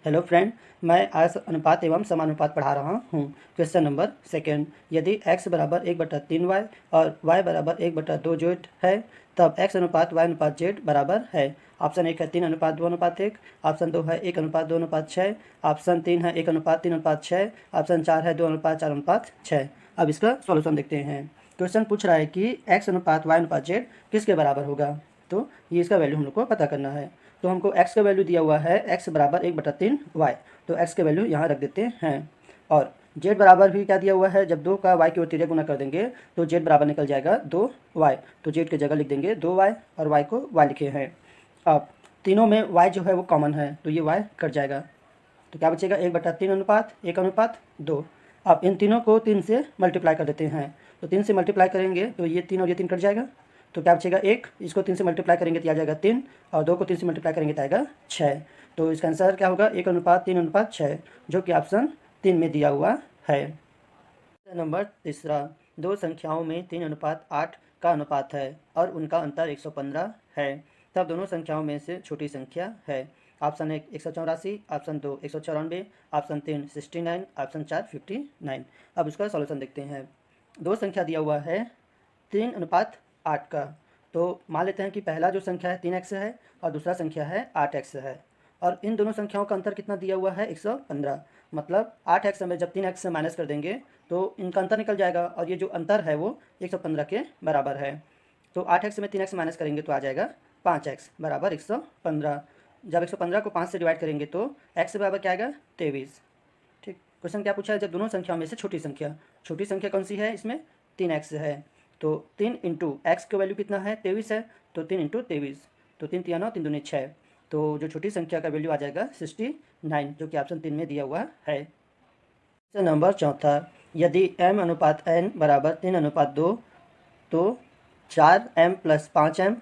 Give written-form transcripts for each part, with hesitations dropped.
Hello friend, मैं आज अनुपात एवं समानुपात पढ़ा रहा हूँ। क्वेश्चन नंबर सेकेंड, यदि x बराबर 1/3y और y बराबर 1/2 z है, तब x अनुपात y अनुपात z बराबर है। ऑप्शन 1 है 3:2:1, ऑप्शन 2 है 1:2:6, ऑप्शन 3 है 1:3:6, ऑप्शन 4 है 2:4:6। अब इसका सॉल्यूशन देखते हैं। क्वेश्चन पूछ रहा है कि x अनुपात y अनुपात z किसके बराबर होगा, तो ये इसका वैल्यू हम लोग को पता करना है। तो हमको x का वैल्यू दिया हुआ है x बराबर 1/3y, तो x का वैल्यू यहाँ रख देते हैं। और z बराबर भी क्या दिया हुआ है, जब 2 का y की ओर तिर्यक गुना कर देंगे तो z बराबर निकल जाएगा 2y, तो z की जगह लिख देंगे 2y और y को y लिखे हैं। अब तीनों में y जो है वो कॉमन है, तो ये y कट जाएगा, तो क्या बचेगा 1/3 अनुपात 1:2। अब इन तीनों को 3 से मल्टीप्लाई कर देते हैं, तो 3 से मल्टीप्लाई करेंगे तो ये 3 और ये 3 कट जाएगा, तो क्या बचेगा 1। इसको 3 से मल्टीप्लाई करेंगे तो आ जाएगा 3, और 2 को 3 से मल्टीप्लाई करेंगे तो आएगा 6। तो इसका आंसर क्या होगा 1:3:6, जो कि ऑप्शन 3 में दिया हुआ है। नंबर तीसरा, दो संख्याओं में 3:8 का अनुपात है और उनका अंतर 115 है, तब दोनों संख्याओं में से छोटी संख्या है। Option 1 184, option 2 194, option 3 69, option 4 59। अब इसका सॉल्यूशन देखते हैं। दो संख्या दिया हुआ है 3:8 का, तो मान लेते हैं कि पहला जो संख्या है 3x है और दूसरा संख्या है 8x है, और इन दोनों संख्याओं का अंतर कितना दिया हुआ है 115। मतलब 8x में जब 3x से माइनस कर देंगे तो इनका अंतर निकल जाएगा, और ये जो अंतर है वो 115 के बराबर है। तो 8x में 3x माइनस करेंगे तो आ जाएगा 5x बराबर 115। जब 115 को 5 से डिवाइड करेंगे तो x बराबर क्या आएगा 23। ठीक, क्वेश्चन क्या पूछा है, जब दोनों संख्याओं में से छोटी संख्या कौन सी है, इसमें 3x है, तो 3 इंटू एक्स का वैल्यू कितना है 23 है, तो 3 इंटू 23, तो 3 3 9 3 दूनी 6, तो जो छोटी संख्या का वैल्यू आ जाएगा 69, जो कि ऑप्शन 3 में दिया हुआ है। नंबर चौथा, यदि m/n बराबर 3:2, तो 4m + 5m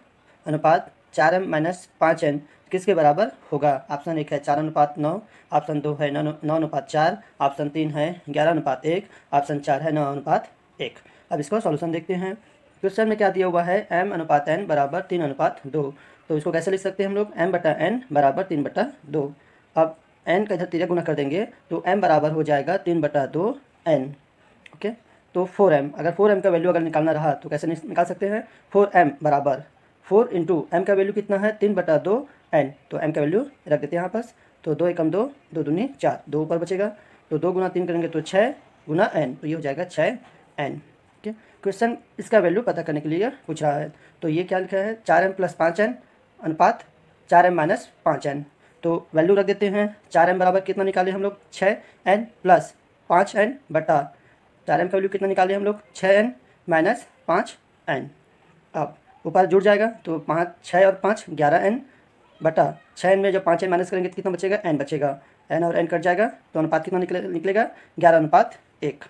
अनुपात 4m - 5n किसके बराबर होगा। ऑप्शन 1 है 4:9, ऑप्शन 2 है 9:4, ऑप्शन 3 है 11:1, ऑप्शन 4 है 9:1। अब इसका सॉल्यूशन देखते हैं। क्वेश्चन में क्या दिया हुआ है m/n बराबर 3:2, तो इसको कैसे लिख सकते हैं हम लोग, m/n बराबर 3/2। अब n का इधर तिर्यक गुना कर देंगे तो m बराबर हो जाएगा 3/2n। ओके, तो 4m, अगर 4m का वैल्यू अगर निकालना रहा तो कैसे निकाल सकते हैं, 4m बराबर 4 इंटू m का वैल्यू कितना है 3/2n, तो m का वैल्यू रख देते हैं यहाँ पास, तो 2 एकम 2, 2 दूनी 4, 2 ऊपर बचेगा, तो 2 गुना 3 करेंगे तो 6 गुना n, तो ये हो जाएगा 6n। ठीक है, क्वेश्चन इसका वैल्यू पता करने के लिए पूछ रहा है, तो ये क्या लिखा है 4m + 5n अनुपात 4m - 5n, तो वैल्यू रख देते हैं। 4m बराबर कितना निकाले हम लोग 6n + 5n बटा 4m का वैल्यू कितना निकाले हम लोग 6n - 5n। अब ऊपर जुड़ जाएगा तो 5 6 और 5 11n बटा 6n में जब 5n माइनस करेंगे तो कितना बचेगा n बचेगा, n और n कट जाएगा, तो अनुपात कितना निकलेगा 11:1।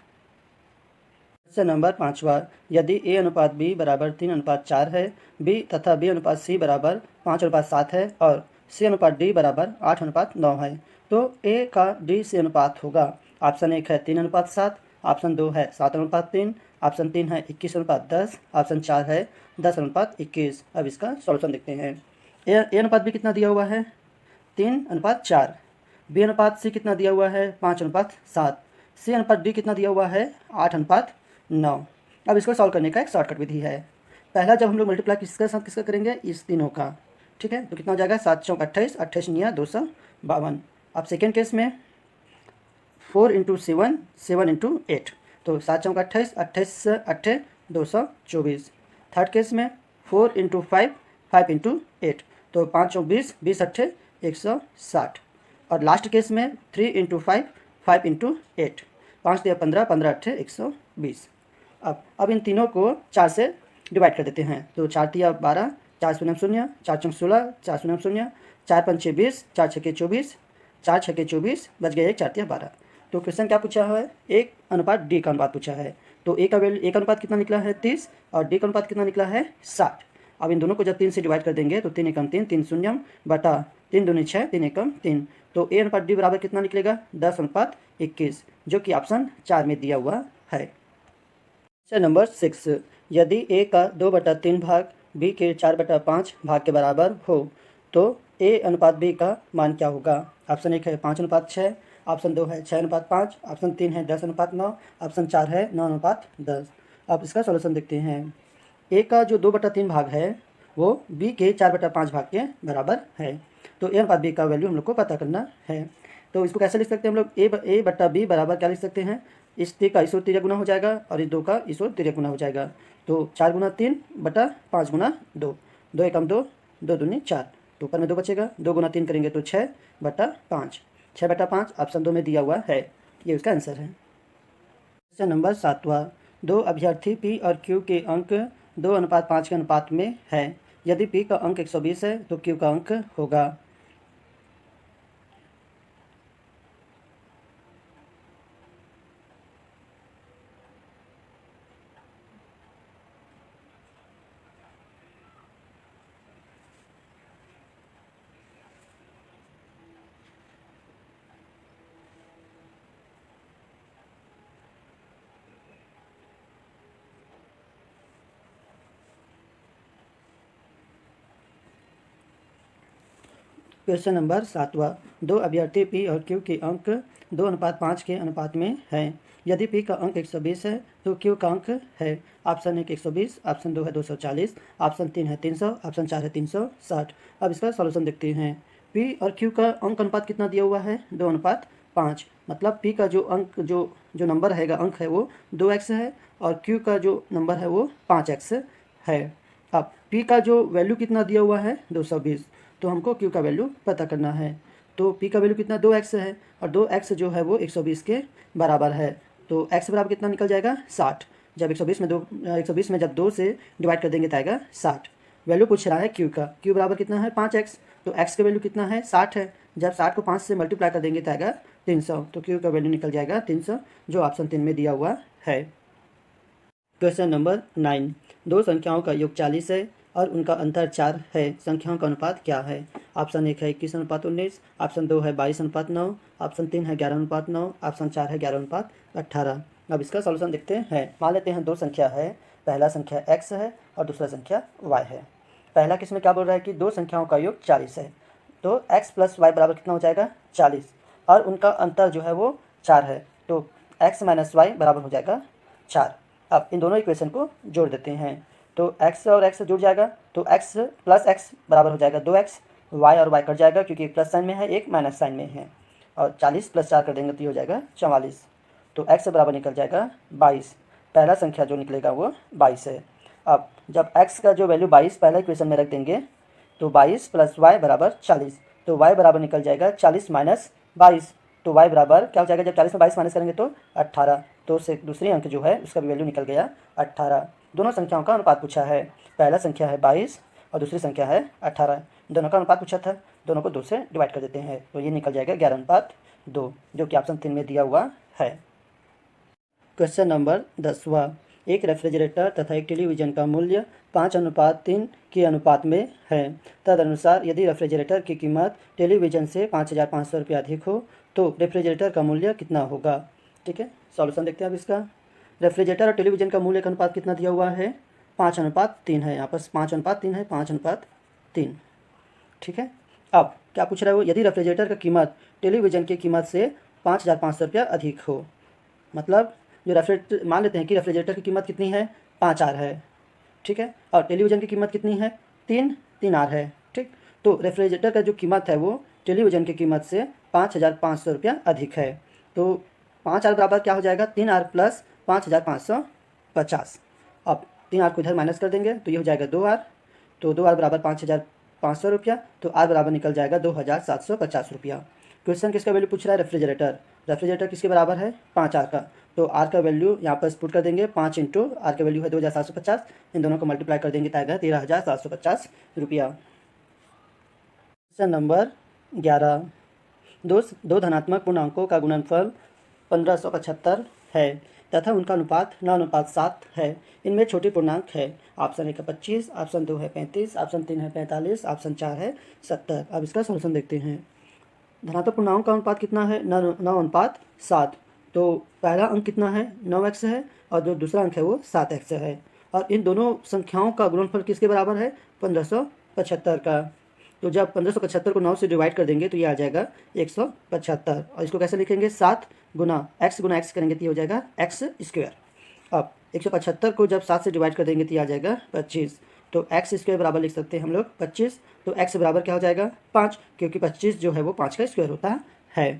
क्वेश्चन नंबर 5वां, यदि a अनुपात b बराबर 3:4 है, b तथा b अनुपात c बराबर 5:7 है और c अनुपात d बराबर 8:9 है, तो a का d से अनुपात होगा। ऑप्शन 1 है 3:7, ऑप्शन 2 है 7:3, ऑप्शन 3 है 21:10, ऑप्शन 4 है 10:21। अब इसका सॉल्यूशन देखते हैं। a अनुपात b कितना दिया हुआ है 3:4, b अनुपात c कितना दिया हुआ है 5:7, c अनुपात d कितना दिया हुआ है 8:9। अब इसको सॉल्व करने का एक शॉर्टकट विधि है। पहला जब हम लोग मल्टीप्लाई किसके साथ किसका करेंगे, इस तीनों का, ठीक है, तो कितना हो जाएगा 7 चौक 28, 28 निया 252। अब सेकेंड केस में 4 इंटू 7, 7 इंटू 8, तो 7 चौक 28, 28 से 8 224। थर्ड केस में 4 इंटू 5, 5 इंटू 8, तो 5 चौक 20, 20 8 160। और लास्ट केस में 3 इंटू 5, 5 इंटू 8, 5 दिया 15, 15 8 120। अब इन तीनों को 4 से डिवाइड कर देते हैं, तो 4 दिया 12, 4 शून्य 0, 4 चौक 16, 4 शून्य 0, 4 पंचे 20, 4 छके 24, 4 छके 24, बच गया 1, 4 दिया 12। तो क्वेश्चन क्या पूछा है, एक अनुपात डी का अनुपात पूछा है, तो ए का वैल्यू एक अनुपात कितना निकला है 30 और डी का अनुपात कितना निकला है 60। अब इन दोनों को जब 3 से डिवाइड कर देंगे तो 3 एकम 3, 3 शून्यम बटा 3 दूनी 6, 3 एकम 3, तो ए अनुपात डी बराबर कितना निकलेगा 10:21, जो कि ऑप्शन 4 में दिया हुआ है। क्वेश्चन नंबर 6, यदि a का 2/3 भाग b के 4/5 भाग के बराबर हो, तो a अनुपात b का मान क्या होगा। ऑप्शन 1 है 5:6, ऑप्शन 2 है 6:5, ऑप्शन 3 है 10:9, ऑप्शन 4 है 9:10। अब इसका सॉल्यूशन देखते हैं। ए का जो 2/3 भाग है वो बी के 4/5 भाग के बराबर है। तो ए अनुपात बी का वैल्यू हम लोग को पता करना है। तो इसको कैसे लिख सकते हैं हम लोग? ए बट्टा बी बराबर क्या लिख सकते हैं? इस 3 का इस ओर तिर्यक गुना हो जाएगा और इस 2 का इस ओर तिर्यक गुना हो जाएगा। तो 4 गुना 3 बटा 5 गुना 2, 2 एकम 2, 2 दूनी 4, तो ऊपर में 2 बचेगा। 2 गुना 3 करेंगे तो 6/5, 6/5 ऑप्शन 2 में दिया हुआ है। ये उसका आंसर है। क्वेश्चन नंबर 7वां, दो अभ्यर्थी पी और क्यू के अंक 2:5 के अनुपात में है। यदि पी का अंक 120 है तो क्यू का अंक होगा। क्वेश्चन नंबर 7वां, दो अभ्यर्थी पी और क्यू के अंक 2:5 के अनुपात में है। यदि पी का अंक 120 है तो क्यू का अंक है। ऑप्शन 1 120, ऑप्शन 2 है 240, ऑप्शन 3 है 300, ऑप्शन 4 है 360। अब इसका सॉल्यूशन देखते हैं। पी और क्यू का अंक अनुपात कितना दिया हुआ है? 2:5। मतलब पी का जो अंक जो नंबर है अंक है वो 2x है और क्यू का जो नंबर है वो 5x है। अब पी का जो वैल्यू कितना दिया हुआ है? 220। तो हमको क्यू का वैल्यू पता करना है। तो पी का वैल्यू कितना? 2x है और 2x जो है वो 120 के बराबर है। तो x बराबर कितना निकल जाएगा? 60। जब 120 में जब 2 से डिवाइड कर देंगे तो आएगा 60। वैल्यू पूछ रहा है क्यू का। क्यू बराबर कितना है? 5x। तो x का वैल्यू कितना है? 60 है। जब 60 को 5 से मल्टीप्लाई कर देंगे तो आएगा 300। तो क्यू का वैल्यू निकल जाएगा 300, जो ऑप्शन 3 में दिया हुआ है। क्वेश्चन नंबर 9, दो संख्याओं का योग 40 है और उनका अंतर 4 है। संख्याओं का अनुपात क्या है? ऑप्शन 1 है 21:19, ऑप्शन 2 है 22:9, ऑप्शन 3 है 11:9, ऑप्शन 4 है 11:18। अब इसका सॉल्यूशन देखते हैं। मान लेते हैं दो संख्या है, पहला संख्या x है और दूसरा संख्या y है। पहला किस में क्या बोल रहा है कि दो संख्याओं का योग 40 है। तो x प्लस वाई बराबर कितना हो जाएगा? 40, और उनका अंतर जो है वो 4 है। तो x माइनस वाई बराबर हो जाएगा 4। अब इन दोनों इक्वेशन को जोड़ देते हैं। तो x और x जुड़ जाएगा तो x प्लस x बराबर हो जाएगा 2x। y और y कट जाएगा क्योंकि एक प्लस साइन में है एक माइनस साइन में है, और 40 प्लस 4 कर देंगे तो ये हो जाएगा 44। तो x बराबर निकल जाएगा 22। पहला संख्या जो निकलेगा वो 22 है। अब जब x का जो वैल्यू 22 पहला इक्वेशन में रख देंगे तो 22 प्लस y बराबर 40। तो y बराबर निकल जाएगा 40 माइनस 22। तो y बराबर क्या हो जाएगा? जब 40 में 22 माइनस करेंगे तो 18। तो से दूसरी अंक जो है उसका भी वैल्यू निकल गया 18। दोनों संख्याओं का अनुपात पूछा है। पहला संख्या है 22 और दूसरी संख्या है 18। दोनों का अनुपात पूछा था, दोनों को 2 से डिवाइड कर देते हैं तो ये निकल जाएगा 11:2, जो कि ऑप्शन 3 में दिया हुआ है। क्वेश्चन नंबर 10वां, एक रेफ्रिजरेटर तथा एक टेलीविज़न का मूल्य 5:3 के अनुपात में है। तदनुसार यदि रेफ्रिजरेटर की कीमत टेलीविज़न से 5,500 रुपये अधिक हो तो रेफ्रिजरेटर का मूल्य कितना होगा? ठीक है, सॉल्यूशन देखते हैं अब इसका। रेफ्रिजरेटर और टेलीविज़न का मूल्य का अनुपात कितना दिया हुआ है? 5:3 है। यहाँ पर 5:3 है, 5:3। ठीक है। अब क्या पूछ रहा है वो? यदि रेफ्रिजरेटर का कीमत टेलीविज़न की कीमत से 5,500 रुपया अधिक हो। मतलब जो रेफ्रिजरेटर, मान लेते हैं कि रेफ्रिजरेटर की कीमत कितनी है? 5R है। ठीक है। और टेलीविज़न की कीमत कितनी है? 3R है। ठीक। तो रेफ्रिजरेटर का जो कीमत है वो टेलीविज़न की कीमत से 5,500 रुपया अधिक है। तो 5R बराबर क्या हो जाएगा? 3R plus 5,550। अब 3R को इधर माइनस कर देंगे तो ये हो जाएगा 2R। तो 2R बराबर 5,500 रुपया। तो R बराबर निकल जाएगा 2,750 रुपया। क्वेश्चन किसका वैल्यू पूछ रहा है? रेफ्रिजरेटर। रेफ्रिजरेटर किसके बराबर है? 5R का। तो R का वैल्यू यहाँ पर पुट कर देंगे 5 इंटू R का वैल्यू है 2,750। इन दोनों को मल्टीप्लाई कर देंगे तो आएगा 13,750 रुपया। क्वेश्चन नंबर 11, दो धनात्मक पूर्णांकों का गुणनफल 1575 है तथा उनका अनुपात 9:7 है। इनमें छोटी पूर्णांक है। ऑप्शन 1 है 25, ऑप्शन 2 है 35, ऑप्शन 3 है 45, ऑप्शन 4 है 70। अब इसका सॉल्यूशन देखते हैं। धनात्मक पूर्णांकों का अनुपात कितना है? 9:7। तो पहला अंक कितना है? 9x है और जो दूसरा अंक है वो 7x है। और इन दोनों संख्याओं का गुणनफल किसके बराबर है? 1575 का। तो जब 1575 को 9 से डिवाइड कर देंगे तो ये आ जाएगा 175। और इसको कैसे लिखेंगे, 7 गुना x करेंगे तो ये हो जाएगा x स्क्वायर। अब 175 को जब 7 से डिवाइड कर देंगे तो ये आ जाएगा 25। तो एक्स स्क्वायर बराबर लिख सकते हैं हम लोग 25। तो x बराबर क्या हो जाएगा 5, क्योंकि 25 जो है वो 5 का स्क्वायर होता है।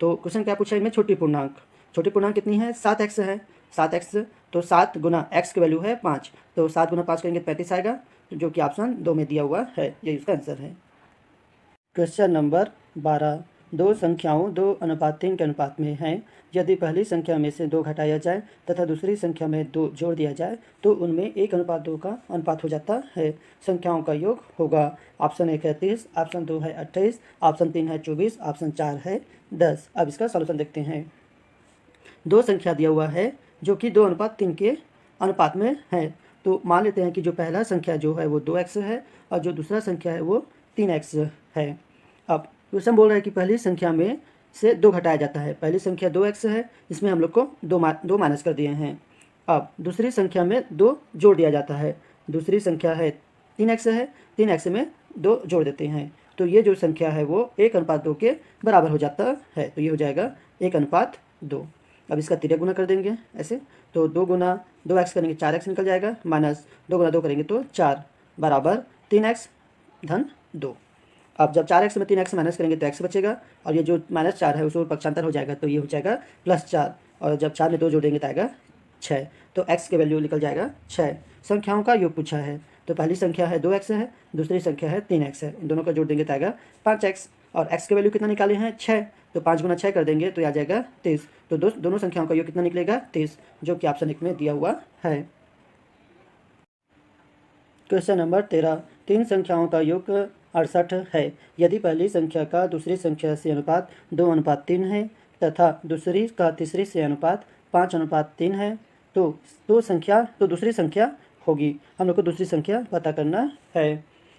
तो क्वेश्चन क्या पूछा है इनमें, छोटी पूर्णांक कितनी है, 7x है। 7x तो 7 गुना x की वैल्यू है 5, तो 7 गुना 5 करेंगे 35 आएगा, जो कि ऑप्शन 2 में दिया हुआ है, ये इसका आंसर है। क्वेश्चन नंबर 12, दो संख्याओं 2:3 के अनुपात में हैं। यदि पहली संख्या में से 2 घटाया जाए तथा दूसरी संख्या में 2 जोड़ दिया जाए तो उनमें 1:2 का अनुपात हो जाता है। संख्याओं का योग होगा। ऑप्शन 1 है 30, ऑप्शन 2 है 28, ऑप्शन 3 है 24, ऑप्शन 4 है 10। अब इसका सॉल्यूशन देखते हैं। दो संख्या दिया हुआ है जो कि 2:3 के अनुपात में है। तो मान लेते हैं कि जो पहला संख्या जो है वो 2x है और जो दूसरा संख्या है वो 3x है। अब क्वेश्चन बोल रहा है कि पहली संख्या में से 2 घटाया जाता है। पहली संख्या 2x है, इसमें हम लोग को 2 माइनस कर दिए हैं। अब दूसरी संख्या में 2 जोड़ दिया जाता है। दूसरी संख्या है 3x है, 3x में 2 जोड़ देते हैं, तो ये जो संख्या है वो 1:2 के बराबर हो जाता है। तो ये हो जाएगा 1:2। अब इसका तिर्यक गुना कर देंगे ऐसे, तो 2 गुना 2x करेंगे 4x निकल जाएगा, माइनस 2 गुना 2 करेंगे तो 4 बराबर 3x धन 2। अब जब 4x में 3x माइनस करेंगे तो x बचेगा, और ये जो -4 है उसको पक्षांतर हो जाएगा, तो ये हो जाएगा +4, और जब 4 में 2 जोड़ेंगे तो आएगा 6। तो x की वैल्यू निकल जाएगा 6। संख्याओं का योग पूछा है, तो पहली संख्या है 2x है, दूसरी संख्या है 3x है, इन दोनों का जोड़ देंगे तो आएगा 5x, और x की वैल्यू कितना निकाले हैं 6, तो 5 गुना 6 कर देंगे तो आ जाएगा 30। तो दोनों संख्याओं का योग कितना निकलेगा 30, जो कि ऑप्शन 1 में दिया हुआ है। क्वेश्चन नंबर 13, 3 संख्याओं का योग 68 है। यदि पहली संख्या का दूसरी संख्या से अनुपात 2:3 है तथा दूसरी का तीसरी से अनुपात 5:3 है, तो दूसरी संख्या होगी। हम लोग को दूसरी संख्या पता करना है।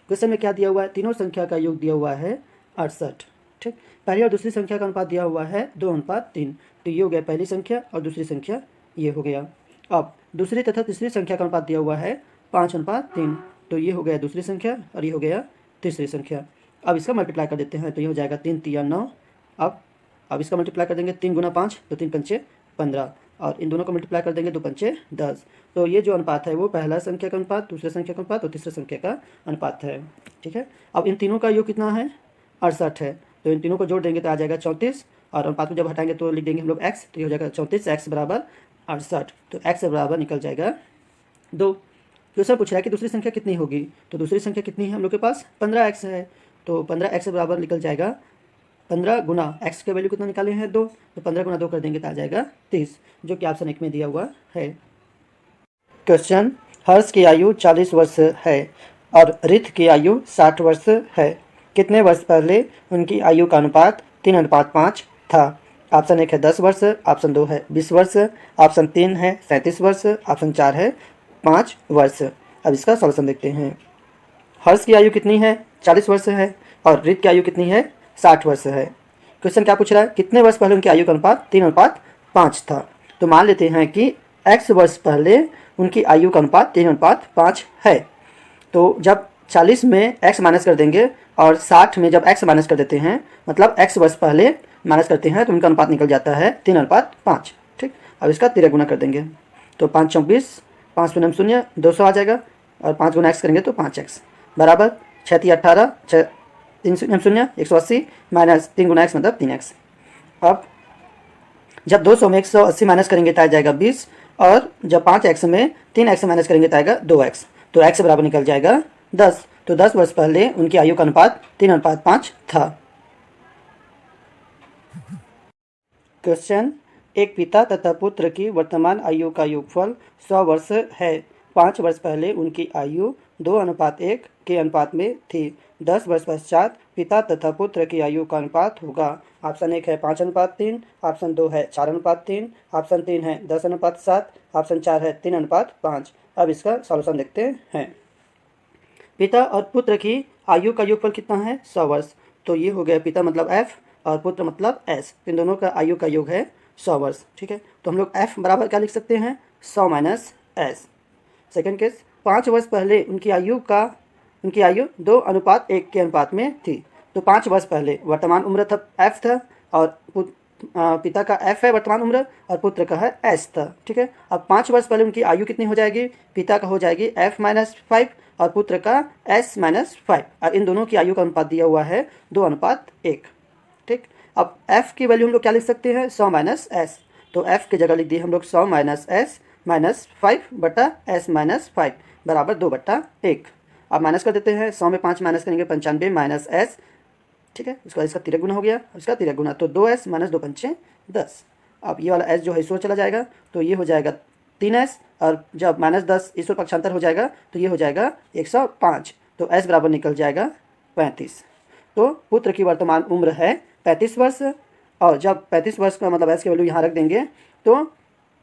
क्वेश्चन में क्या दिया हुआ है, तीनों संख्या का योग दिया हुआ है 68। ठीक, पहली और दूसरी संख्या का अनुपात दिया हुआ है 2:3, तो ये हो गया पहली संख्या और दूसरी संख्या ये हो गया। अब दूसरी तथा तीसरी संख्या का अनुपात दिया हुआ है 5:3, तो ये हो गया दूसरी संख्या और ये हो गया तीसरी संख्या। अब इसका मल्टीप्लाई कर देते हैं, तो ये हो जाएगा 3 3 9। अब इसका मल्टीप्लाई कर देंगे 3 गुना 5, तो 3 पंचे 15, और इन दोनों को मल्टीप्लाई कर देंगे 2 पंचे 10। तो ये जो अनुपात है वो पहला संख्या का अनुपात, दूसरे संख्या का अनुपात और तीसरे संख्या का अनुपात है। ठीक है, अब इन तीनों का योग कितना है 68 है, तो इन तीनों को जोड़ देंगे तो आ जाएगा 34, और अनुपात को जब हटाएंगे तो लिख देंगे हम लोग x, तो ये हो जाएगा 34, x बराबर 68, तो x बराबर निकल जाएगा 2। क्वेश्चन पूछ रहा है कि दूसरी संख्या कितनी होगी, तो दूसरी संख्या कितनी है हम लोग के पास 15x है, तो 15x बराबर निकल जाएगा 15 गुना x के वैल्यू कितना निकाले हैं 2, तो 15 गुना 2 कर देंगे तो आ जाएगा 30, जो कि ऑप्शन 1 में दिया हुआ है। क्वेश्चन, हर्ष की आयु 40 वर्ष है और रित की आयु 60 वर्ष है। कितने वर्ष पहले उनकी आयु का अनुपात 3:5 था। ऑप्शन 1 है 10 वर्ष, ऑप्शन 2 है 20 वर्ष, ऑप्शन 3 है 37 वर्ष, ऑप्शन 4 है 5 वर्ष। अब इसका सॉल्यूशन देखते हैं। हर्ष की आयु कितनी है 40 वर्ष है और रित की आयु कितनी है 60 वर्ष है। क्वेश्चन क्या पूछ रहा है, कितने वर्ष पहले उनकी आयु का अनुपात 3:5 था। तो मान लेते हैं कि x वर्ष पहले उनकी आयु का अनुपात 3:5 है। तो जब 40 में x माइनस कर देंगे और 60 में जब x माइनस कर देते हैं, मतलब x वर्ष पहले माइनस करते हैं, तो उनका अनुपात निकल जाता है 3:5। ठीक, अब इसका तिर्यक गुना कर देंगे, तो 5 24, 5 गुना 0 200 आ जाएगा, और 5 गुना x करेंगे तो 5x बराबर 6 3 18, 3 0 180, माइनस 3 गुना x मतलब 3x। अब जब 200 में 180 माइनस करेंगे तो आ जाएगा 20, और जब 5x में 3x माइनस करेंगे तो आएगा 2x, तो x बराबर निकल जाएगा 10। तो 10 वर्ष पहले उनकी आयु का अनुपात 3:5 था। क्वेश्चन, एक पिता तथा पुत्र की वर्तमान आयु का योगफल 100 वर्ष है। 5 वर्ष पहले उनकी आयु 2:1 के अनुपात में थी। 10 वर्ष पश्चात पिता तथा पुत्र की आयु का अनुपात होगा। ऑप्शन 1 है 5:3, ऑप्शन 2 है 4:3, ऑप्शन 3 है 10:7, ऑप्शन 4 है 3:5। अब इसका सॉल्यूशन देखते हैं। पिता और पुत्र की आयु का योगफल कितना है 100 वर्ष, तो ये हो गया पिता मतलब f और पुत्र मतलब s, इन दोनों का आयु का योग है 100 वर्ष। ठीक है, तो हम लोग f बराबर क्या लिख सकते हैं 100 माइनस s। सेकेंड केस, 5 वर्ष पहले उनकी आयु का उनकी आयु 2:1 के अनुपात में थी। तो 5 वर्ष पहले वर्तमान उम्र था एफ था और पिता का एफ है वर्तमान उम्र और पुत्र का है एस था। ठीक है, अब 5 वर्ष पहले उनकी आयु कितनी हो जाएगी? पिता का हो जाएगी f-5 और पुत्र का s-5 और इन दोनों की आयु का अनुपात दिया हुआ है 2:1। ठीक, अब f की वैल्यू हम लोग क्या लिख सकते हैं? 100 माइनस एस। तो f की जगह लिख दिए हम लोग 100 माइनस एस माइनस 5 बटा एस माइनस 5 बराबर 2/1। अब माइनस कर देते हैं, 100 में 5 माइनस करेंगे 95 माइनस एस। ठीक है, उसका इसका तिरक गुना हो गया, इसका तिरक गुना, तो 2s माइनस 2 पंचे 10। अब ये वाला s जो है इस ओर चला जाएगा तो ये हो जाएगा 3s और जब माइनस 10 इस ओर पक्षांतर हो जाएगा तो ये हो जाएगा 105। तो s बराबर निकल जाएगा 35। तो पुत्र की वर्तमान उम्र है 35 वर्ष और जब 35 वर्ष का मतलब s की वैल्यू यहाँ रख देंगे तो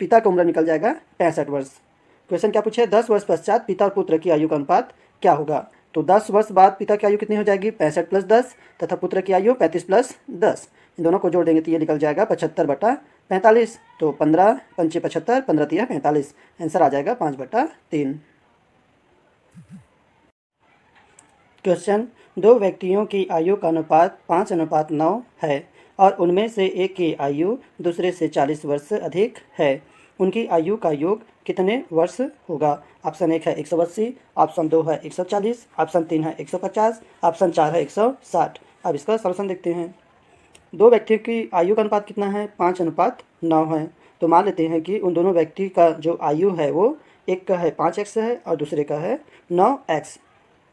पिता का उम्र निकल जाएगा 65 वर्ष। क्वेश्चन क्या पूछे? 10 वर्ष पश्चात पिता और पुत्र की आयु का अनुपात क्या होगा? तो 10 वर्ष बाद पिता की आयु कितनी हो जाएगी? 65 प्लस 10 तथा पुत्र की आयु 35 प्लस 10। इन दोनों को जोड़ देंगे तो ये निकल जाएगा 75/45। तो 15 पंचे 75, 15 तिया 45। आंसर आ जाएगा 5/3। क्वेश्चन, दो व्यक्तियों की आयु का अनुपात 5:9 है और उनमें से एक की आयु दूसरे से 40 वर्ष अधिक है। उनकी आयु का योग कितने वर्ष होगा? ऑप्शन 1 है 180, ऑप्शन 2 है 140, ऑप्शन 3 है 150, ऑप्शन 4 है 160। अब इसका सॉल्यूशन देखते हैं। दो व्यक्तियों की आयु का अनुपात कितना है? 5:9 है। तो मान लेते हैं कि उन दोनों व्यक्ति का जो आयु है वो एक का है 5x है और दूसरे का है 9x।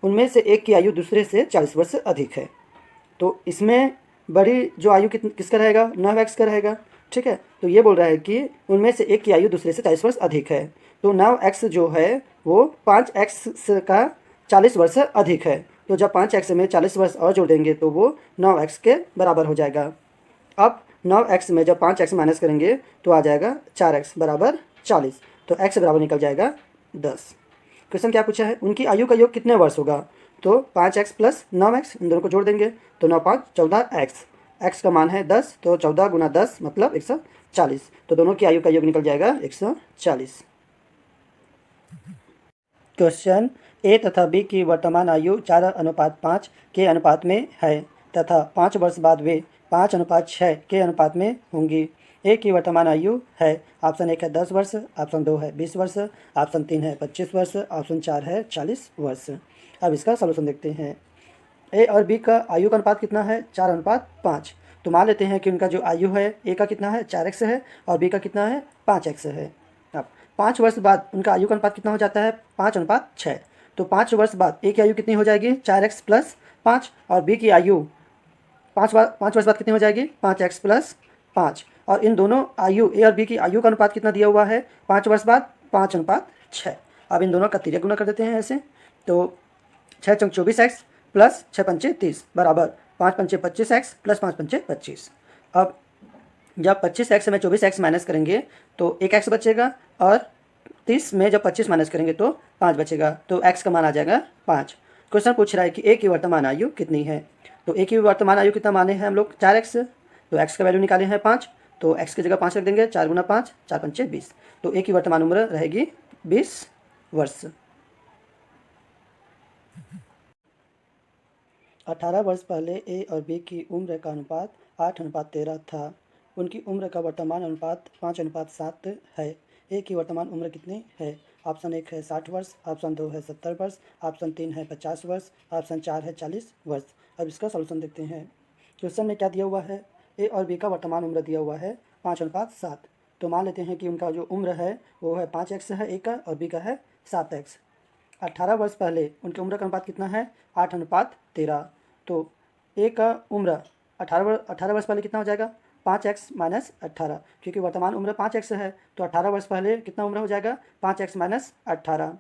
उनमें से एक की आयु दूसरे से 40 वर्ष अधिक है। तो इसमें बड़ी जो आयु किसका रहेगा? 9x का रहेगा। ठीक है, तो ये बोल रहा है कि उनमें से एक की आयु दूसरे से 40 वर्ष अधिक है। तो 9x जो है वो 5x का 40 वर्ष अधिक है। तो जब 5x में 40 वर्ष और जोड़ देंगे तो वो 9x के बराबर हो जाएगा। अब 9x में जब 5x माइनस करेंगे तो आ जाएगा 4x बराबर 40। तो x बराबर निकल जाएगा 10। क्वेश्चन क्या पूछा है? उनकी आयु का योग कितने वर्ष होगा? तो 5x प्लस 9x इन दोनों को जोड़ देंगे तो 9 5 14x। x का मान है 10 तो 14 गुना 10 मतलब 140। तो दोनों की आयु का योग निकल जाएगा 140। क्वेश्चन, ए तथा बी की वर्तमान आयु 4:5 के अनुपात में है तथा 5 वर्ष बाद वे 5:6 के अनुपात में होंगी। ए की वर्तमान आयु है, ऑप्शन 1 है 10 वर्ष, ऑप्शन 2 है 20 वर्ष, ऑप्शन 3 है 25 वर्ष, ऑप्शन 4 है 40 वर्ष। अब इसका सॉल्यूशन देखते हैं। ए और बी का आयु का अनुपात कितना है? 4:5। तो मान लेते हैं कि उनका जो आयु है ए का कितना है? 4x है और बी का कितना है? 5x है। अब 5 वर्ष बाद उनका आयु का अनुपात कितना हो जाता है? 5:6। तो 5 वर्ष बाद ए की आयु कितनी हो जाएगी? 4x प्लस 5 और बी की आयु 5 वर्ष बाद कितनी हो जाएगी? 5x plus 5। और इन दोनों आयु ए और बी की आयु का अनुपात कितना दिया हुआ है? 5 वर्ष बाद 5:6। अब इन दोनों का तिर्यक गुना कर देते हैं ऐसे। तो 6 चौक 24x प्लस 6 पंचे 30 बराबर 5 पंचे 25x प्लस 5 पंचे 25। अब जब 25x में 24x माइनस करेंगे तो 1x बचेगा और 30 में जब 25 माइनस करेंगे तो 5 बचेगा। तो x का मान आ जाएगा 5। क्वेश्चन पूछ रहा है कि ए की वर्तमान आयु कितनी है? तो ए की वर्तमान आयु कितना माने हैं हम लोग? 4x। तो x का वैल्यू निकाले हैं 5, तो x की जगह 5 रख देंगे। 4 गुना 5 4 पंचे 20। तो ए की वर्तमान उम्र रहेगी 20 वर्ष। 18 वर्ष पहले ए और बी की उम्र का अनुपात 8:13 था। उनकी उम्र का वर्तमान अनुपात 5:7 है। ए की वर्तमान उम्र कितनी है? ऑप्शन 1 है 60 वर्ष, ऑप्शन 2 है 70 वर्ष, ऑप्शन 3 है 50 वर्ष, ऑप्शन 4 है 40 वर्ष। अब इसका सॉल्यूशन देखते हैं। क्वेश्चन में क्या दिया हुआ है? ए और बी का वर्तमान उम्र दिया हुआ है 5:7। तो मान लेते हैं कि उनका जो उम्र है वो है 5x है ए का और बी का है 7x। 18 वर्ष पहले उनकी उम्र का अनुपात कितना है? 8:13। तो ए का उम्र 18 वर्ष पहले कितना हो जाएगा? 5x माइनस 18, क्योंकि वर्तमान उम्र 5x है तो 18 वर्ष पहले कितना उम्र हो जाएगा? 5x minus 18।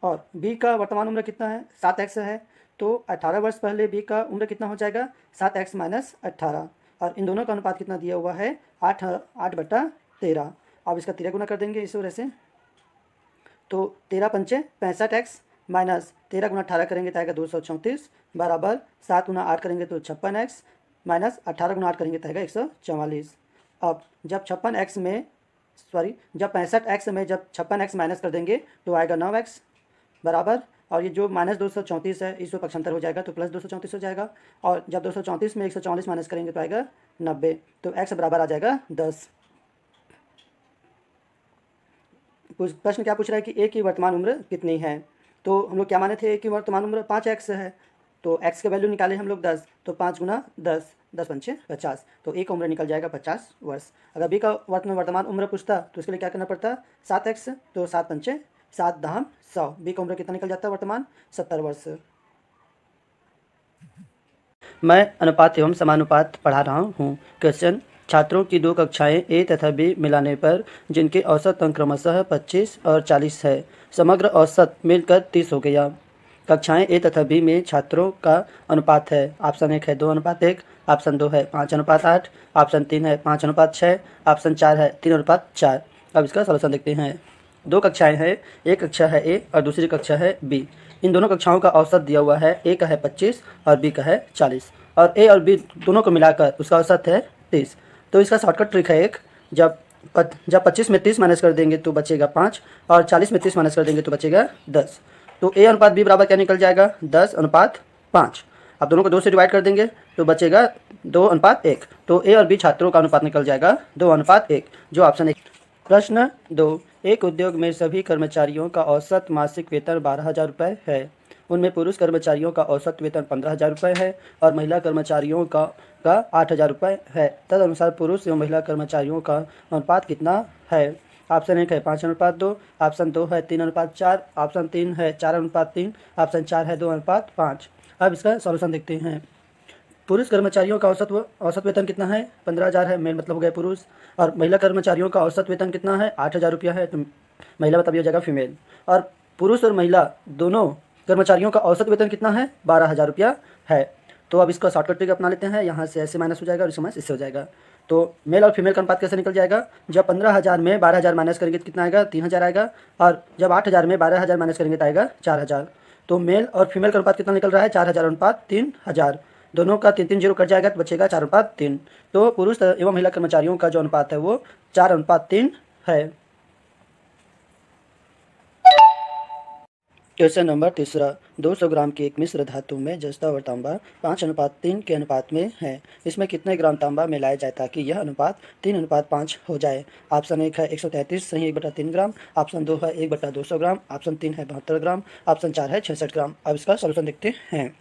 और बी का वर्तमान उम्र कितना है? 7x है तो 18 वर्ष पहले बी का उम्र कितना हो जाएगा? 7x minus 18। और इन दोनों का अनुपात कितना दिया हुआ है? 8/13। अब इसका तिरक गुना कर देंगे इस वजह से। तो 13 पंचे 65x माइनस 13 गुना 18 करेंगे तो आएगा 234 बराबर 7 गुना 8 करेंगे तो 56x माइनस 18 गुना 8 करेंगे तो आएगा 144। अब जब 65x में जब 65x में जब 56x माइनस कर देंगे तो आएगा 9x बराबर और ये जो -234 है इसमें पक्षांतर हो जाएगा तो +234 हो जाएगा। और जब 234 में 144 माइनस करेंगे तो आएगा 90। तो x बराबर आ जाएगा 10। प्रश्न क्या पूछ रहा है कि a की वर्तमान उम्र कितनी है। तो हम लोग क्या माने थे, a की वर्तमान उम्र 5x है। तो x का वैल्यू निकाले हम लोग 10, तो 5 गुना 10, 10 पंचे 50, तो a का उम्र निकल जाएगा 50 वर्ष। अगर b का वर्तमान उम्र पूछता तो इसके लिए क्या करना पड़ता, 7x, तो 7 पंचे 7 दाम 100, b का उम्र कितना निकल जाता है वर्तमान, 70 वर्ष। मैं अनुपात एवं समानुपात पढ़ा रहा हूँ। क्वेश्चन, छात्रों की दो कक्षाएं ए तथा बी मिलाने पर जिनके औसत अंक क्रमशः 25 और 40 है, समग्र औसत मिलकर 30 हो गया। कक्षाएं ए तथा बी में छात्रों का अनुपात है। ऑप्शन 1 है 2:1, ऑप्शन 2 है 5:8, ऑप्शन 3 है 5:6, ऑप्शन 4 है 3:4। अब इसका सॉल्यूशन देखते हैं। दो कक्षाएं हैं, एक कक्षा है ए और दूसरी कक्षा है बी। इन दोनों कक्षाओं का औसत दिया हुआ है, ए का है 25 और बी का है 40, और ए और बी दोनों को मिलाकर उसका औसत है 30। तो इसका शॉर्टकट ट्रिक है एक, जब 25 में 30 माइनस कर देंगे तो बचेगा 5, और 40 में 30 माइनस कर देंगे तो बचेगा 10। तो ए अनुपात बी बराबर क्या निकल जाएगा, 10:5। अब दोनों को 2 से डिवाइड कर देंगे तो बचेगा 2:1। तो ए और बी छात्रों का अनुपात निकल जाएगा 2:1, जो ऑप्शन 1। प्रश्न 2, एक उद्योग में सभी कर्मचारियों का औसत मासिक वेतन 12,000 रुपये है। उनमें पुरुष कर्मचारियों का औसत वेतन 15,000 रुपये है और महिला कर्मचारियों का 8,000 रुपये है। तदनुसार पुरुष एवं महिला कर्मचारियों का अनुपात कितना है। ऑप्शन 1 है 5:2, ऑप्शन 2 है 3:4, ऑप्शन 3 है 4:3, ऑप्शन 4 है 2:5। अब इसका सॉल्यूशन देखते हैं। पुरुष कर्मचारियों का औसत वेतन कितना है, 15,000 है, मेल मतलब हो गया पुरुष। और महिला कर्मचारियों का औसत वेतन कितना है, 8,000 रुपया है, तो महिला मतलब ये हो जाएगा फीमेल। और पुरुष और महिला दोनों कर्मचारियों का औसत वेतन कितना है, 12,000 रुपया है। तो अब इसका शॉर्टकट ट्रिक अपना लेते हैं, यहाँ से ऐसे माइनस हो जाएगा और इससे माइनस इससे हो जाएगा। तो मेल और फीमेल का अनुपात कैसे निकल जाएगा, जब 15,000 में 12,000 माइनस करेंगे तो कितना आएगा, 3,000 आएगा। और जब 8,000 में 12,000 माइनस करेंगे तो आएगा 4,000। तो मेल और फीमेल का अनुपात कितना निकल रहा है, 4,000 अनुपात 3,000। दोनों का 3 जीरो कट जाएगा तो बचेगा 4:3। तो पुरुष एवं महिला कर्मचारियों का जो अनुपात है वो 4:3 है। क्वेश्चन नंबर 3, 200 ग्राम की एक मिश्र धातु में जस्ता और तांबा 5:3 के अनुपात में है। इसमें कितने ग्राम तांबा मिलाया जाए ताकि यह अनुपात 3:5 हो जाए। ऑप्शन 1 है 133 सही 1/3 ग्राम, ऑप्शन 2 है 1/200 ग्राम, ऑप्शन 3 है 72 ग्राम, ऑप्शन 4 है 66 ग्राम। अब इसका सॉल्यूशन देखते हैं।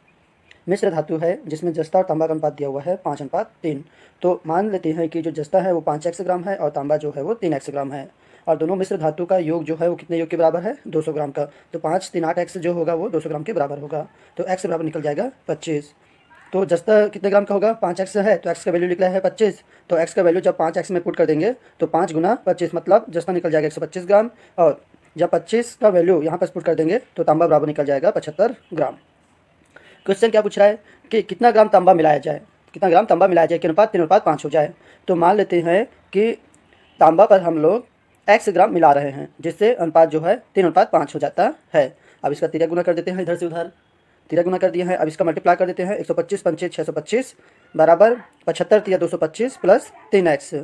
मिश्र धातु है जिसमें जस्ता और तांबा का अनुपात दिया हुआ है 5:3। तो मान लेते हैं कि जो जस्ता है वो 5x ग्राम है और तांबा जो है वो 3x ग्राम है, और दोनों मिश्र धातु का योग जो है वो कितने योग के बराबर है, 200 ग्राम का। तो 5 3 8 x जो होगा वो 200 ग्राम के बराबर होगा। तो x बराबर निकल जाएगा 25। तो जस्ता कितने ग्राम का होगा, 5x है, तो x का वैल्यू निकला है 25। तो x का वैल्यू जब 5x में पुट कर देंगे तो 5 गुना 25 मतलब जस्ता निकल जाएगा 125 ग्राम, और जब 25 का वैल्यू यहाँ पर पुट कर देंगे तो तांबा बराबर निकल जाएगा 75 ग्राम। क्वेश्चन क्या पूछ रहा है कि कितना ग्राम तांबा मिलाया जाए, कितना ग्राम तांबा मिलाया जाए कि अनुपात 3:5 हो जाए। तो मान लेते हैं कि तांबा पर हम लोग x ग्राम मिला रहे हैं, जिससे अनुपात जो है 3:5 हो जाता है। अब इसका तिर्यक गुना कर देते हैं, इधर से उधर तिर्यक गुना कर दिया है। अब इसका मल्टीप्लाई कर देते हैं, 125 पंचे 625 बराबर 75 तिया 225 प्लस 3x।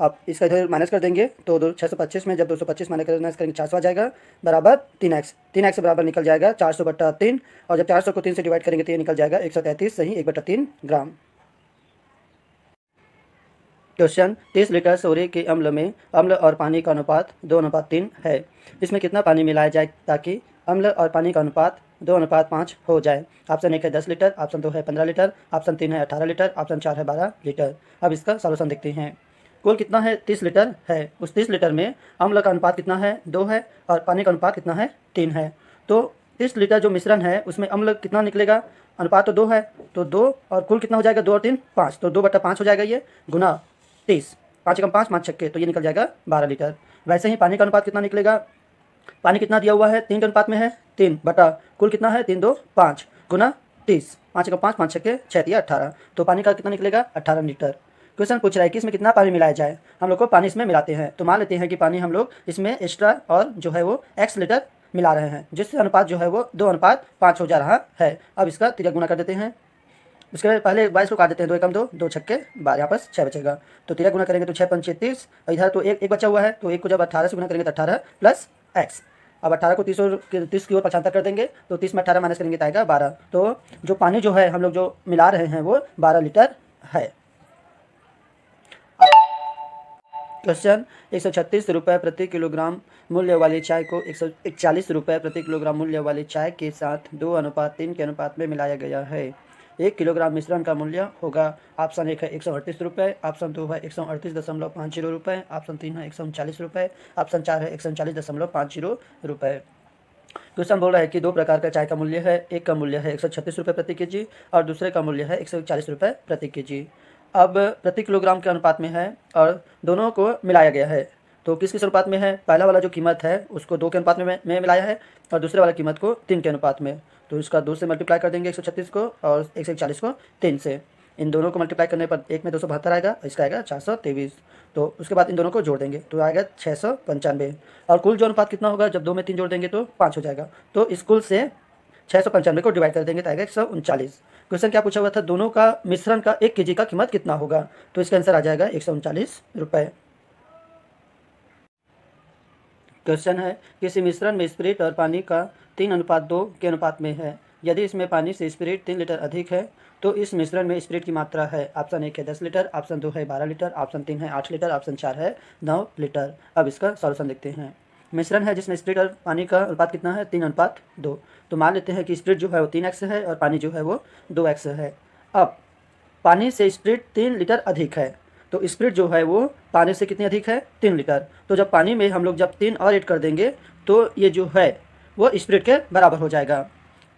अब इसका इधर माइनस कर देंगे तो 625 में जब 225 माइनस करेंगे 400 आ जाएगा बराबर 3x। 3x बराबर निकल जाएगा 400/3, और जब 400 को 3 से डिवाइड करेंगे तो ये निकल जाएगा 133 सही 1/3 ग्राम। क्वेश्चन, 30 लीटर सोरे के अम्ल में अम्ल और पानी का अनुपात 2:3 है। इसमें कितना पानी मिलाया जाए ताकि अम्ल और पानी का अनुपात 2:5 हो जाए। ऑप्शन 1 है 10 लीटर, ऑप्शन 2 है 15 लीटर, ऑप्शन 3 है 18 लीटर, ऑप्शन 4 है 12 लीटर। अब इसका सॉल्यूशन देखते हैं। कुल कितना है, 30 लीटर है। उस 30 लीटर में अम्ल का अनुपात कितना है, 2 है, और पानी का अनुपात कितना है, 3 है। तो 30 लीटर जो मिश्रण है उसमें अम्ल कितना निकलेगा, अनुपात तो 2 है, तो 2 और कुल कितना हो जाएगा, 2 और 3 5, तो 2/5 हो जाएगा ये, गुना 30, 5 एकम 5 5 छक्के, तो ये निकल जाएगा 12 लीटर। वैसे ही पानी का अनुपात कितना निकलेगा, पानी कितना दिया हुआ है, 3 के अनुपात में है, 3 बटा कुल कितना है 3 2 5 गुना 30, 5 एकम 5 5 छक्के 6 या 18, तो पानी का कितना निकलेगा 18 लीटर। क्वेश्चन पूछ रहा है कि इसमें कितना पानी मिलाया जाए। हम लोग को पानी इसमें मिलाते हैं, तो मान लेते हैं कि पानी हम लोग इसमें एक्स्ट्रा और जो है वो x लीटर मिला रहे हैं, जिससे अनुपात जो है वो 2:5 हो जा रहा है। अब इसका तिर्यक गुना कर देते हैं। उसके पहले 22 को काट देते हैं, 2 एकम 2, 2 छक्के 12, यहाँ पर 6 बचेगा। तो तिर्यक गुना करेंगे तो 6 पंचे 30, इधर तो एक बचा हुआ है, तो एक को जब 18 से गुना करेंगे तो 18 प्लस x। अब 18 को 30 की ओर पक्षांतर कर देंगे तो 30 में 18 माइनस करेंगे तो आएगा 12। तो जो पानी जो है हम लोग जो मिला रहे हैं वो 12 लीटर है। क्वेश्चन 136 रुपये प्रति किलोग्राम मूल्य वाली चाय को 141 रुपये प्रति किलोग्राम मूल्य वाली चाय के साथ 2:3 के अनुपात में मिलाया गया है। 1 किलोग्राम मिश्रण का मूल्य होगा। ऑप्शन 1 है 138 रुपये, ऑप्शन 2 है 138.50 रुपये, ऑप्शन 3 है 139 रुपये, ऑप्शन 4 है 139.50 रुपये। क्वेश्चन बोल रहा है कि दो प्रकार का चाय का मूल्य है। एक का मूल्य है 136 रुपये प्रति केजी और दूसरे का मूल्य है 140 रुपये प्रति केजी। अब प्रति किलोग्राम के अनुपात में है और दोनों को मिलाया गया है। तो किस किस अनुपात में है? पहला वाला जो कीमत है उसको 2 के अनुपात में मिलाया है और दूसरे वाला कीमत को 3 के अनुपात में। तो इसका 2 से मल्टीप्लाई कर देंगे 136 को और 140 को 3 से। इन दोनों को मल्टीप्लाई करने पर एक में 272 आएगा, इसका आएगा 423। तो उसके बाद इन दोनों को जोड़ देंगे तो आएगा 695 और कुल जो अनुपात कितना होगा? जब 2 में 3 जोड़ देंगे तो 5 हो जाएगा। तो इस कुल से 695 को डिवाइड कर देंगे तो आएगा 139। क्वेश्चन क्या पूछा हुआ था? दोनों का मिश्रण का 1 केजी का कीमत कितना होगा? तो इसका आंसर आ जाएगा 139 रुपये। क्वेश्चन है किसी मिश्रण में स्पिरिट और पानी का 3:2 के अनुपात में है। यदि इसमें पानी से स्पिरिट 3 लीटर अधिक है तो इस मिश्रण में स्पिरिट की मात्रा है। ऑप्शन 1 है 10 लीटर, ऑप्शन 2 है 12 लीटर, ऑप्शन 3 है 8 लीटर, ऑप्शन 4 है 9 लीटर। अब इसका सॉल्यूशन देखते हैं। मिश्रण है जिसमें स्पिरिट और पानी का अनुपात कितना है? 3:2। तो मान लेते हैं कि स्पिरिट जो है वो 3x है और पानी जो है वो 2x है। अब पानी से स्पिरिट 3 लीटर अधिक है तो स्पिरिट जो है वो पानी से कितनी अधिक है? 3 लीटर। तो जब पानी में हम लोग जब 3 और ऐड कर देंगे तो ये जो है वो स्पिरिट के बराबर हो जाएगा।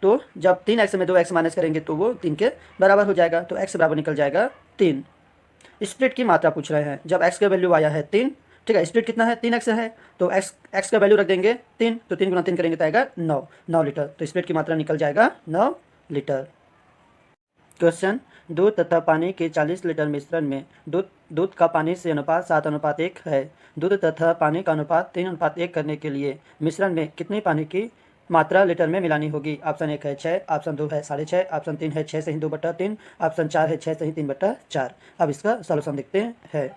तो जब 3x में 2x माइनस करेंगे तो वो 3 के बराबर हो जाएगा। तो x बराबर निकल जाएगा 3। स्पिरिट की मात्रा पूछ रहे हैं। जब x का वैल्यू आया है 3, ठीक है, स्पिरिट कितना है? 3x है तो x का वैल्यू रख देंगे 3, तो 3 गुना 3 करेंगे तो आएगा 9 लीटर। तो स्पिरिट की मात्रा निकल जाएगा 9 लीटर। क्वेश्चन दूध तथा पानी के 40 लीटर मिश्रण में दूध का पानी से अनुपात 7:1 है। दूध तथा पानी का अनुपात 3:1 करने के लिए मिश्रण में कितनी पानी की मात्रा लीटर में मिलानी होगी? ऑप्शन 1 है 6, ऑप्शन 2 है 6.5, ऑप्शन 3 है 6 से ही 2/3, ऑप्शन 4 है 6 से ही 3/4। अब इसका सॉल्यूशन देखते हैं।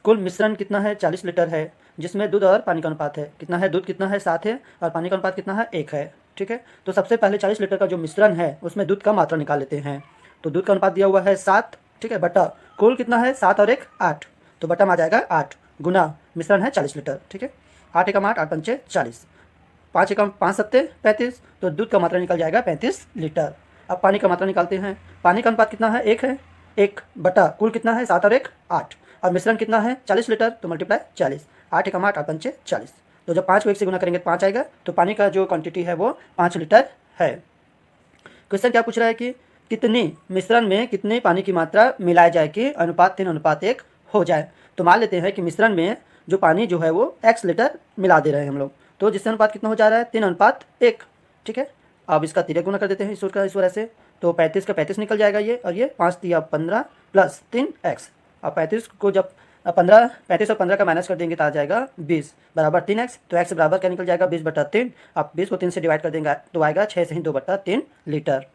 कुल मिश्रण कितना है? 40 लीटर है जिसमें दूध और पानी का अनुपात है कितना है? दूध कितना है? 7 है और पानी का अनुपात कितना है? 1 है। ठीक है, तो सबसे पहले 40 लीटर का जो मिश्रण है उसमें दूध का मात्रा निकाल लेते हैं। तो दूध का अनुपात दिया हुआ है 7, ठीक है, बटा कुल कितना है? 7 और 1 8, तो बटा में आ जाएगा 8 गुना मिश्रण है 40 लीटर। ठीक है, 8 एकम 8, 8 पंचे 40, 5 एकम 5 सत्ते 35, तो दूध का मात्रा निकल जाएगा 35 लीटर। अब पानी का मात्रा निकालते हैं। पानी का अनुपात कितना है? 1 है। 1 बटा कुल कितना है? 7 और 1 8, और मिश्रण कितना है? 40 लीटर, तो मल्टीप्लाई 40, 8 एकम 8, 8 पंचे 40। तो जब 5 को 1 से गुना करेंगे तो 5 आएगा। तो पानी का जो क्वांटिटी है वो 5 लीटर है। क्वेश्चन क्या पूछ रहा है कि कितनी मिश्रण में कितने पानी की मात्रा मिलाई जाए कि अनुपात 3:1 हो जाए। तो मान लेते हैं कि मिश्रण में जो पानी जो है वो x लीटर मिला दे रहे हैं हम लोग, तो जिससे अनुपात कितना हो जा रहा है? 3:1। ठीक है, अब इसका तिरक गुना कर देते हैं इस वजह से। तो 35 का 35 निकल जाएगा ये, और ये 5 तिया 15 प्लस 3x। अब 35 को जब 35 और 15 का माइनस कर देंगे तो आ जाएगा 20 बराबर 3x। तो x बराबर क्या निकल जाएगा? 20/3। अब 20 को 3 से डिवाइड कर देंगे तो आएगा 6 से ही 2/3 लीटर।